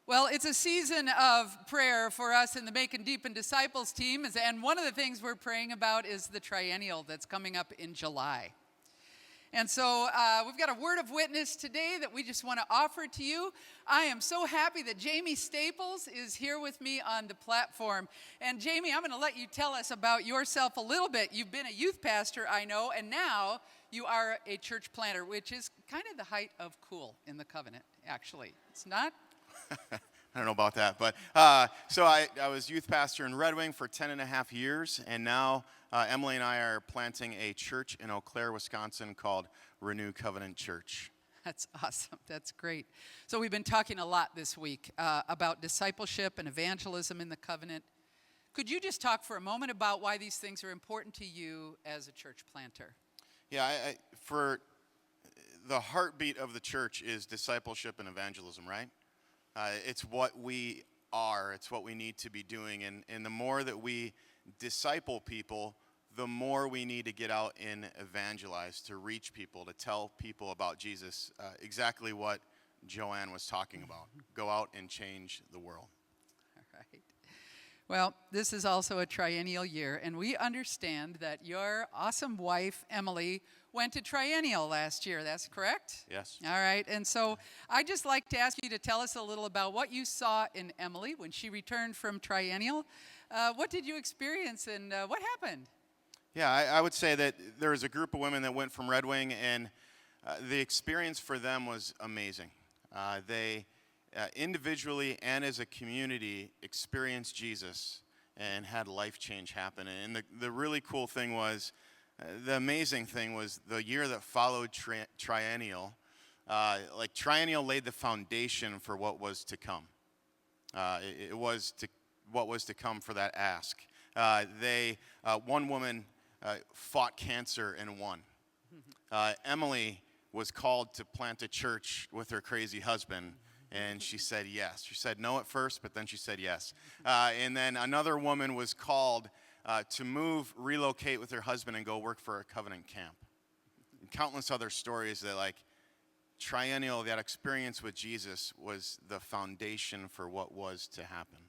Well, it's a season of prayer for us in the Making Deep and Disciples team, and one of the things we're praying about is the Triennial that's coming up in July. And so we've got a word of witness today that we just want to offer to you. I am so happy that Jamie Staples is here with me on the platform. And Jamie, I'm going to let you tell us about yourself a little bit. You've been a youth pastor, I know, and now you are a church planter, which is kind of the height of cool in the covenant, actually. It's not? I don't know about that, but so I was youth pastor in Red Wing for 10 and a half years, and now Emily and I are planting a church in Eau Claire, Wisconsin called Renew Covenant Church. That's awesome. That's great. So we've been talking a lot this week about discipleship and evangelism in the covenant. Could you just talk for a moment about why these things are important to you as a church planter? Yeah, for the heartbeat of the church is discipleship and evangelism, right? It's what we are. It's what we need to be doing. And the more that we disciple people, the more we need to get out and evangelize, to reach people, to tell people about Jesus, exactly what Joanne was talking about. Go out and change the world. All right. Well, this is also a triennial year, and we understand that your awesome wife, Emily, went to Triennial last year. That's correct? Yes. All right. And so I'd just like to ask you to tell us a little about what you saw in Emily when she returned from Triennial. What did you experience, and what happened? Yeah, I would say that there was a group of women that went from Red Wing, and the experience for them was amazing. They individually and as a community experienced Jesus and had life change happen. And the really cool thing was, the amazing thing was the year that followed Triennial, Triennial laid the foundation for what was to come. It was what was to come for that ask. One woman fought cancer and won. Emily was called to plant a church with her crazy husband, and she said yes. She said no at first, but then she said yes. And then another woman was called to relocate with her husband and go work for a covenant camp. And countless other stories that Triennial, that experience with Jesus was the foundation for what was to happen.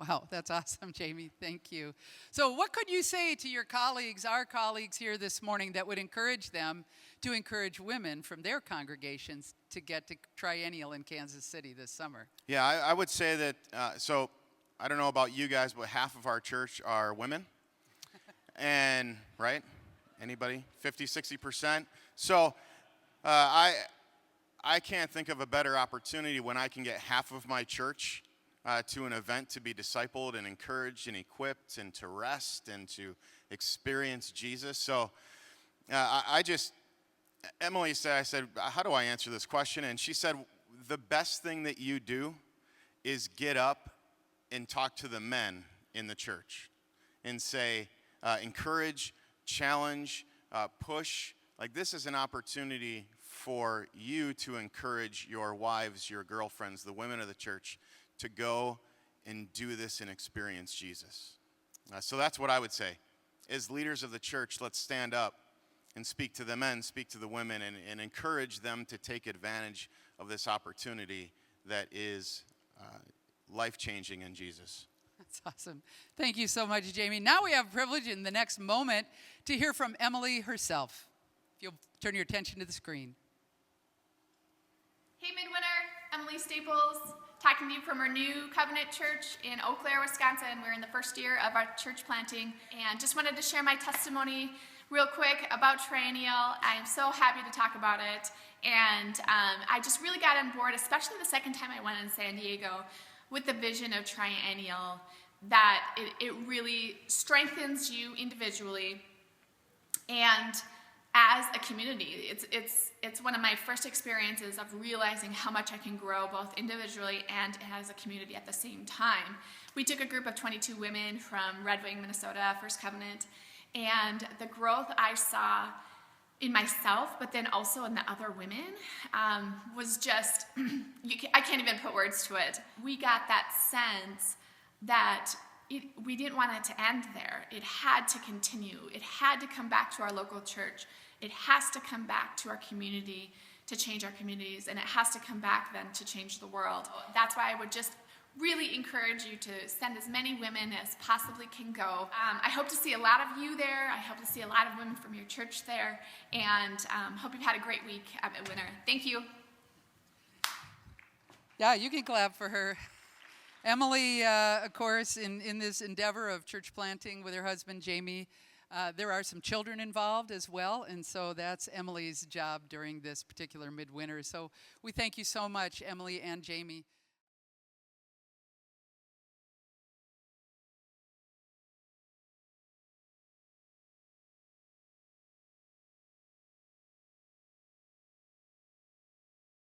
Wow, that's awesome, Jamie. Thank you. So what could you say to your colleagues, our colleagues here this morning, that would encourage them to encourage women from their congregations to get to Triennial in Kansas City this summer? Yeah, I would say that, so I don't know about you guys, but half of our church are women. And, right? Anybody? 50, 60%. So I can't think of a better opportunity when I can get half of my church to an event to be discipled and encouraged and equipped and to rest and to experience Jesus. So Emily said, I said, how do I answer this question? And she said, the best thing that you do is get up and talk to the men in the church and say, encourage, challenge, push. This is an opportunity for you to encourage your wives, your girlfriends, the women of the church, to go and do this and experience Jesus. So that's what I would say. As leaders of the church, let's stand up and speak to the men, speak to the women, and encourage them to take advantage of this opportunity that is life-changing in Jesus. That's awesome. Thank you so much, Jamie. Now we have privilege in the next moment to hear from Emily herself. If you'll turn your attention to the screen. Hey, Midwinter. Emily Staples, talking to you from our new Covenant Church in Eau Claire, Wisconsin. We're in the first year of our church planting, and just wanted to share my testimony real quick about Triennial. I am so happy to talk about it, and I just really got on board, especially the second time I went in San Diego, with the vision of Triennial, that it really strengthens you individually and as a community. It's one of my first experiences of realizing how much I can grow both individually and as a community at the same time. We took a group of 22 women from Red Wing, Minnesota, First Covenant, and the growth I saw in myself, but then also in the other women, was just, I can't even put words to it. We got that sense that we didn't want it to end there. It had to continue. It had to come back to our local church. It has to come back to our community to change our communities, and it has to come back then to change the world. That's why I would just really encourage you to send as many women as possibly can go. I hope to see a lot of you there. I hope to see a lot of women from your church there, and hope you've had a great week at Midwinter. Thank you. Yeah, you can clap for her. Emily, of course, in this endeavor of church planting with her husband, Jamie, there are some children involved as well, and so that's Emily's job during this particular midwinter. So we thank you so much, Emily and Jamie.